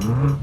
Over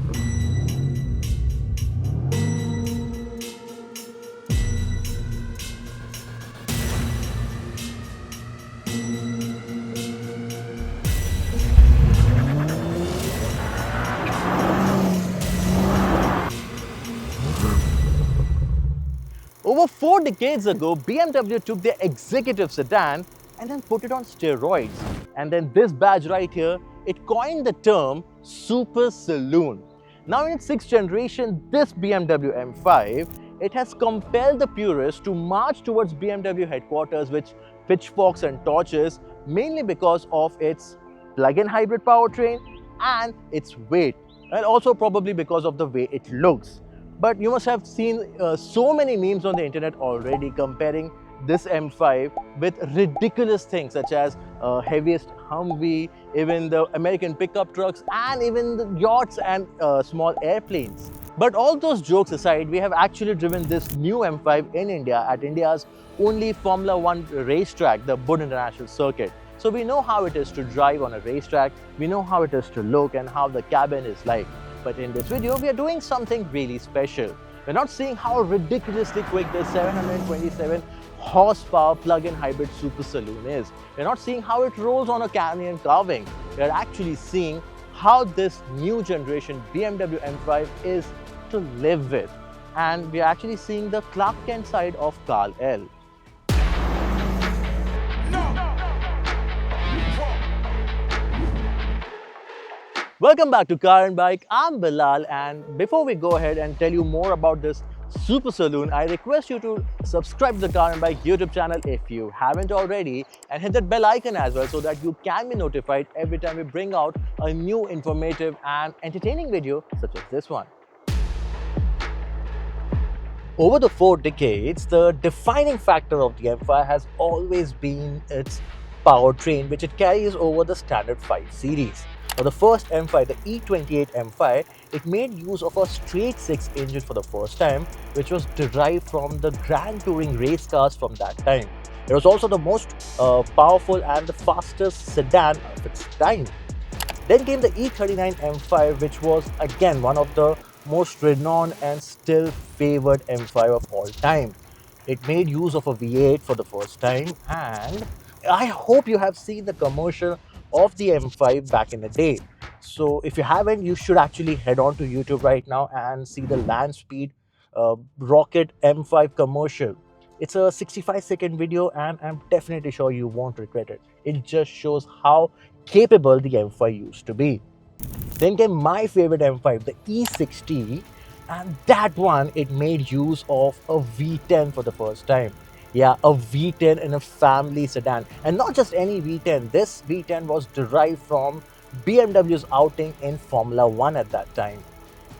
4 decades ago, BMW took their executive sedan and then put it on steroids. And then this badge right here, it coined the term Super Saloon. Now in its 6th generation, this BMW M5, it has compelled the purists to march towards BMW headquarters with pitchforks and torches, mainly because of its plug-in hybrid powertrain and its weight, and also probably because of the way it looks. But you must have seen so many memes on the internet already comparing this M5 with ridiculous things such as heaviest Humvee, even the American pickup trucks, and even the yachts and small airplanes. But all those jokes aside, we have actually driven this new M5 in India at India's only Formula One racetrack, the Bud International Circuit. So we know how it is to drive on a racetrack, we know how it is to look and how the cabin is like. But in this video, we are doing something really special. We're not seeing how ridiculously quick this 727 horsepower plug-in hybrid Super Saloon is. We're not seeing how it rolls on a canyon carving. We're actually seeing how this new generation BMW M5 is to live with. And we're actually seeing the Clark Kent side of Carl L. Welcome back to Car and Bike. I'm Bilal, and before we go ahead and tell you more about this Super Saloon, I request you to subscribe to the Car and Bike YouTube channel if you haven't already, and hit that bell icon as well so that you can be notified every time we bring out a new informative and entertaining video such as this one. Over the 4 decades, the defining factor of the M5 has always been its powertrain, which it carries over the standard 5 series. Now, the first M5, the E28 M5, it made use of a straight 6 engine for the first time, which was derived from the Grand Touring race cars from that time. It was also the most powerful and the fastest sedan of its time. Then came the E39 M5, which was again one of the most renowned and still favored M5 of all time. It made use of a V8 for the first time, and I hope you have seen the commercial of the M5 back in the day. So if you haven't, you should actually head on to YouTube right now and see the land speed rocket M5 commercial. It's a 65-second video and I'm definitely sure you won't regret it. It just shows how capable the M5 used to be. Then came my favorite M5, the E60, and that one, it made use of a V10 for the first time. Yeah, a V10 in a family sedan, and not just any V10. This V10 was derived from BMW's outing in Formula One at that time.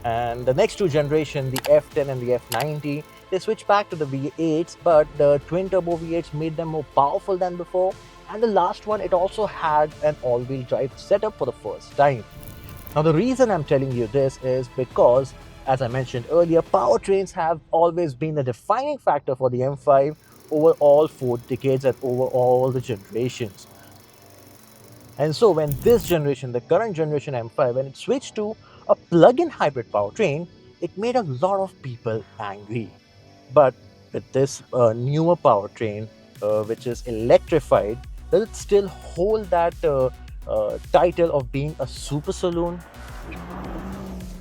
And the next 2 generations, the F10 and the F90, they switched back to the V8s, but the twin turbo V8s made them more powerful than before. And the last one, it also had an all-wheel drive setup for the first time. Now the reason I'm telling you this is because, as I mentioned earlier, powertrains have always been the defining factor for the M5 over all 4 decades and over all the generations. And so when this generation, the current generation M5, when it switched to a plug-in hybrid powertrain, it made a lot of people angry. But with this newer powertrain, which is electrified, does it still hold that title of being a super saloon?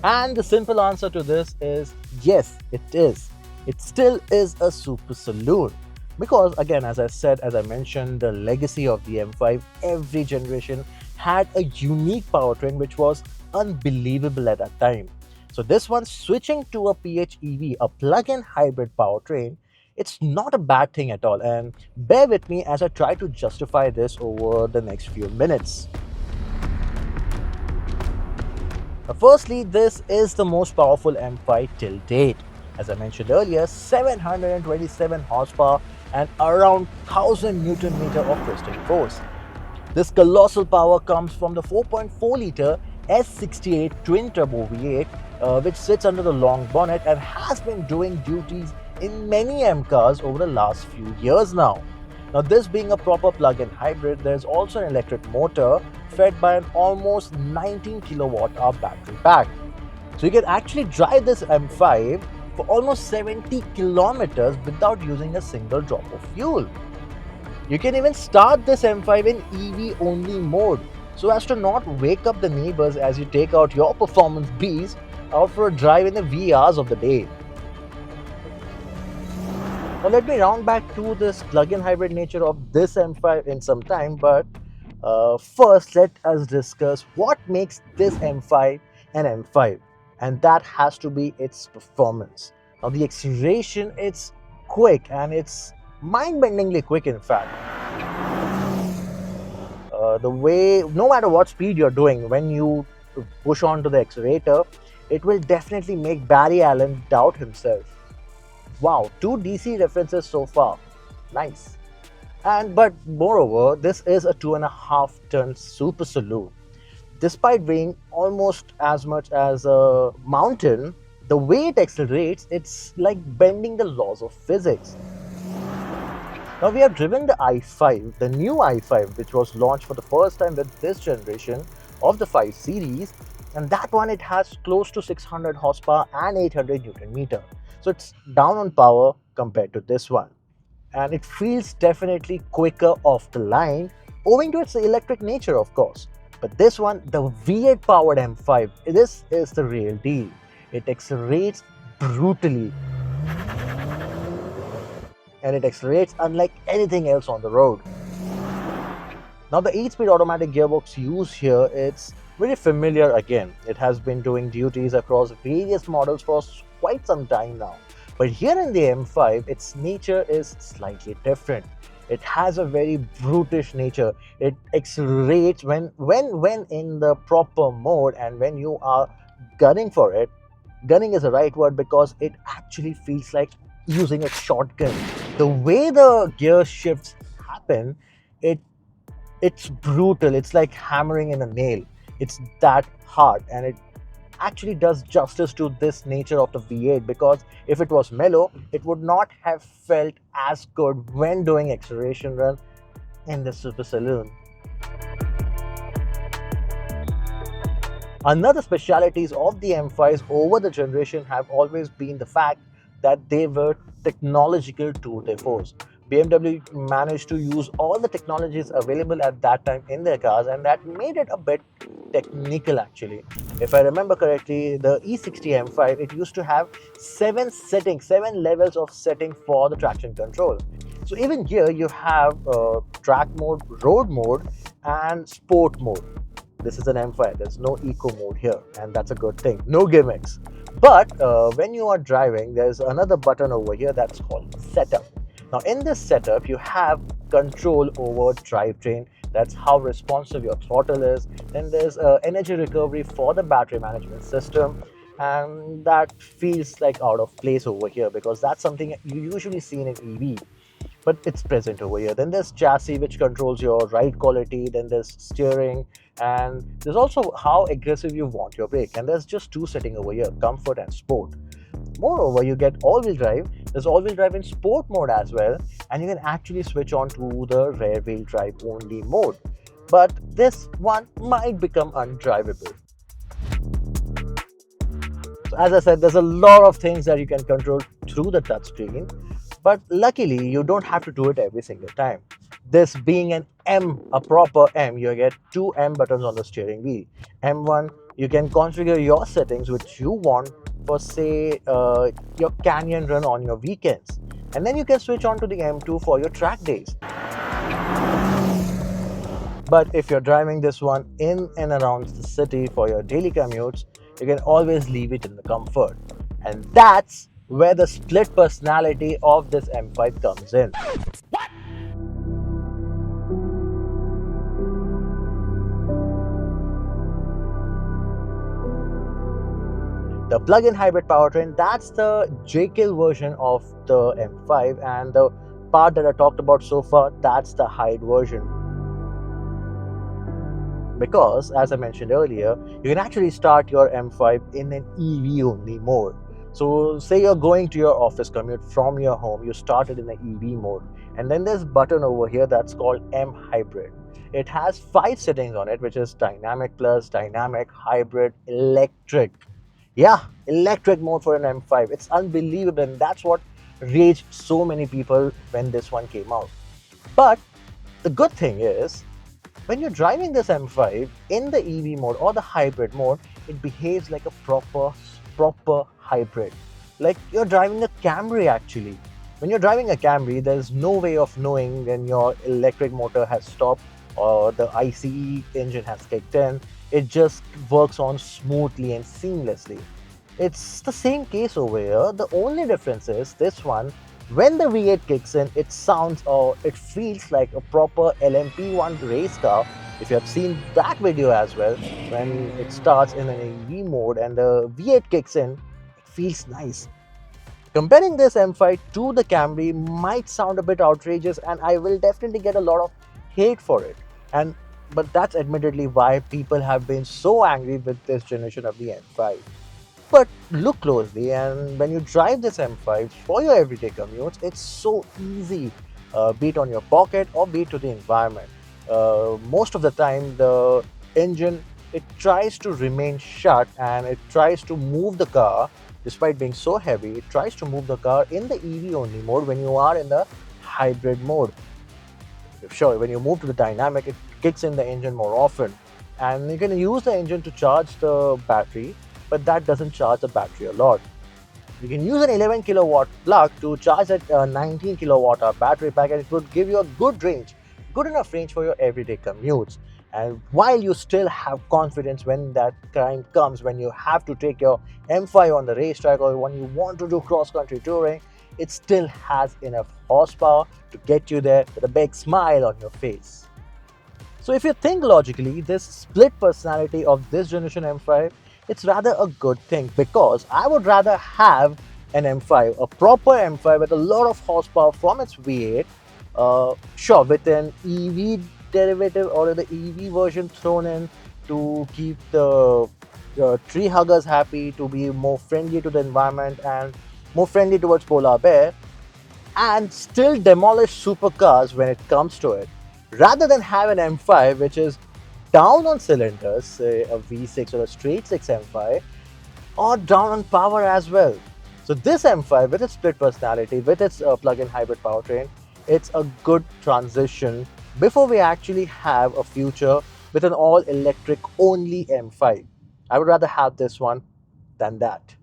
And the simple answer to this is yes, it is. It still is a super saloon. Because again, as I mentioned, the legacy of the M5, every generation had a unique powertrain which was unbelievable at that time. So this one, switching to a PHEV, a plug-in hybrid powertrain, it's not a bad thing at all. And bear with me as I try to justify this over the next few minutes. Firstly, this is the most powerful M5 till date. As I mentioned earlier, 727 horsepower and around 1000 Newton meter of piston force. This colossal power comes from the 4.4-litre S68 twin turbo V8, which sits under the long bonnet and has been doing duties in many M cars over the last few years now. Now, this being a proper plug-in hybrid, there's also an electric motor fed by an almost 19 kilowatt-hour battery pack. So you can actually drive this M5 for almost 70 kilometers without using a single drop of fuel. You can even start this M5 in EV only mode so as to not wake up the neighbors as you take out your performance beast out for a drive in the wee hours of the day. Now let me round back to this plug-in hybrid nature of this M5 in some time, but first let us discuss what makes this M5 an M5, and that has to be its performance. Now the acceleration, it's quick and it's mind-bendingly quick in fact. The way, no matter what speed you're doing, when you push onto the accelerator, it will definitely make Barry Allen doubt himself. Wow, two DC references so far. Nice. And but moreover, this is a 2.5-ton super saloon. Despite weighing almost as much as a mountain, the way it accelerates, it's like bending the laws of physics. Now we have driven the i5, the new i5, which was launched for the first time with this generation of the 5 series, and that one it has close to 600 horsepower and 800 Newton meter. So it's down on power compared to this one, and it feels definitely quicker off the line owing to its electric nature, of course. But this one, the V8 powered M5, this is the real deal. It accelerates brutally, and it accelerates unlike anything else on the road. Now the 8-speed automatic gearbox used here, it's very familiar again. It has been doing duties across various models for quite some time now. But here in the M5, its nature is slightly different. It has a very brutish nature. It accelerates when in the proper mode, and when you are gunning for it. Gunning is the right word because it actually feels like using a shotgun. The way the gear shifts happen, it it's brutal. It's like hammering in a nail. It's that hard, and it actually does justice to this nature of the V8, because if it was mellow, it would not have felt as good when doing acceleration run in the Super Saloon. Another specialities of the M5s over the generation have always been the fact that they were technological tour de force. BMW managed to use all the technologies available at that time in their cars, and that made it a bit technical actually. If I remember correctly, the E60 M5, it used to have 7 settings, 7 levels of setting for the traction control. So even here you have track mode, road mode, and sport mode. This is an M5, there's no eco mode here, and that's a good thing. No gimmicks. But when you are driving, there's another button over here that's called setup. Now in this setup, you have control over drivetrain. That's how responsive your throttle is. Then there's energy recovery for the battery management system, and that feels like out of place over here because that's something you usually see in an EV, but it's present over here. Then there's chassis, which controls your ride quality. Then there's steering, and there's also how aggressive you want your brake. And there's just two settings over here, comfort and sport. Moreover, you get all-wheel drive. There's all-wheel drive in sport mode as well, and you can actually switch on to the rear-wheel drive only mode. But this one might become undrivable. So as I said, there's a lot of things that you can control through the touchscreen, but luckily you don't have to do it every single time. This being an M, a proper M, you get two M buttons on the steering wheel. M1, you can configure your settings which you want for, say, your canyon run on your weekends. And then you can switch on to the M2 for your track days. But if you're driving this one in and around the city for your daily commutes, you can always leave it in the comfort. And that's where the split personality of this M5 comes in. The plug-in hybrid powertrain, that's the J-Kill version of the M5, and the part that I talked about so far, that's the Hyde version. Because, as I mentioned earlier, you can actually start your M5 in an EV only mode. So say you're going to your office commute from your home, you start it in the EV mode, and then there's a button over here that's called M Hybrid. It has 5 settings on it, which is Dynamic Plus, Dynamic, Hybrid, Electric. Yeah, electric mode for an M5. It's unbelievable, and that's what raged so many people when this one came out. But the good thing is, when you're driving this M5 in the EV mode or the hybrid mode, it behaves like a proper hybrid. Like you're driving a Camry actually. When you're driving a Camry, there's no way of knowing when your electric motor has stopped or the ICE engine has kicked in. It just works on smoothly and seamlessly. It's the same case over here. The only difference is this one, when the V8 kicks in, it sounds or it feels like a proper LMP1 race car. If you have seen that video as well, when it starts in an EV mode and the V8 kicks in, it feels nice. Comparing this M5 to the Camry might sound a bit outrageous, and I will definitely get a lot of hate for it. And but that's admittedly why people have been so angry with this generation of the M5. But look closely, and when you drive this M5 for your everyday commutes, it's so easy, be it on your pocket or be it to the environment. Most of the time, the engine, it tries to remain shut and it tries to move the car, despite being so heavy, it tries to move the car in the EV only mode when you are in the hybrid mode. Sure, when you move to the dynamic, it kicks in the engine more often, and you can use the engine to charge the battery, but that doesn't charge the battery a lot. You can use an 11 kilowatt plug to charge that 19 kilowatt hour battery pack, and it would give you a good range, good enough range for your everyday commutes. And while you still have confidence when that time comes, when you have to take your M5 on the racetrack or when you want to do cross country touring, it still has enough horsepower to get you there with a big smile on your face. So if you think logically, this split personality of this generation M5, it's rather a good thing, because I would rather have an M5, a proper M5 with a lot of horsepower from its V8, sure, with an EV derivative or the EV version thrown in to keep the tree huggers happy, to be more friendly to the environment and more friendly towards polar bear, and still demolish supercars when it comes to it, rather than have an M5 which is down on cylinders, say a V6 or a straight 6 M5, or down on power as well. So this M5 with its split personality, with its plug-in hybrid powertrain, it's a good transition before we actually have a future with an all-electric only M5. I would rather have this one than that.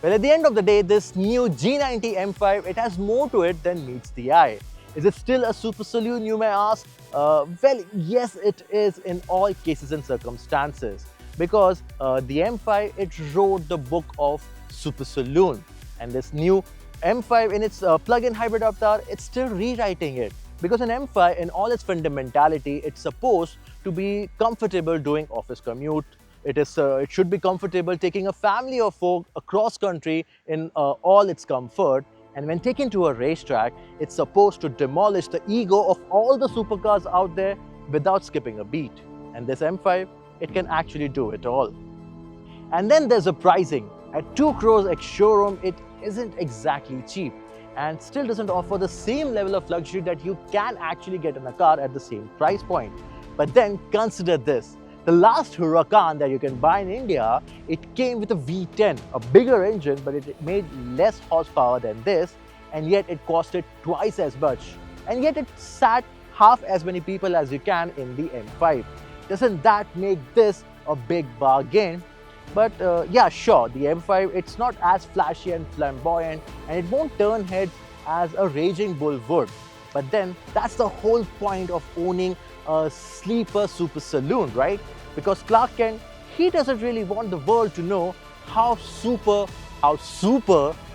Well, at the end of the day, this new G90 M5, it has more to it than meets the eye. Is it still a super saloon, you may ask? Well, yes, it is in all cases and circumstances, because the M5, it wrote the book of super saloon, and this new M5 in its plug-in hybrid avatar, it's still rewriting it, because an M5 in all its fundamentality, it's supposed to be comfortable doing office commute. It should be comfortable taking a family of folk across country in all its comfort. And when taken to a racetrack, it's supposed to demolish the ego of all the supercars out there without skipping a beat. And this M5, it can actually do it all. And then there's the pricing. At 2 crores ex-showroom, it isn't exactly cheap and still doesn't offer the same level of luxury that you can actually get in a car at the same price point. But then consider this. The last Huracan that you can buy in India, it came with a V10, a bigger engine, but it made less horsepower than this, and yet it costed twice as much. And yet it sat half as many people as you can in the M5. Doesn't that make this a big bargain? But yeah, sure, the M5, it's not as flashy and flamboyant, and it won't turn heads as a raging bull would. But then that's the whole point of owning a sleeper super saloon, right? Because Clark Kent, he doesn't really want the world to know how super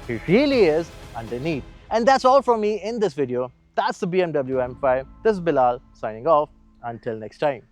he really is underneath. And that's all from me in this video. That's the BMW M5. This is Bilal signing off. Until next time.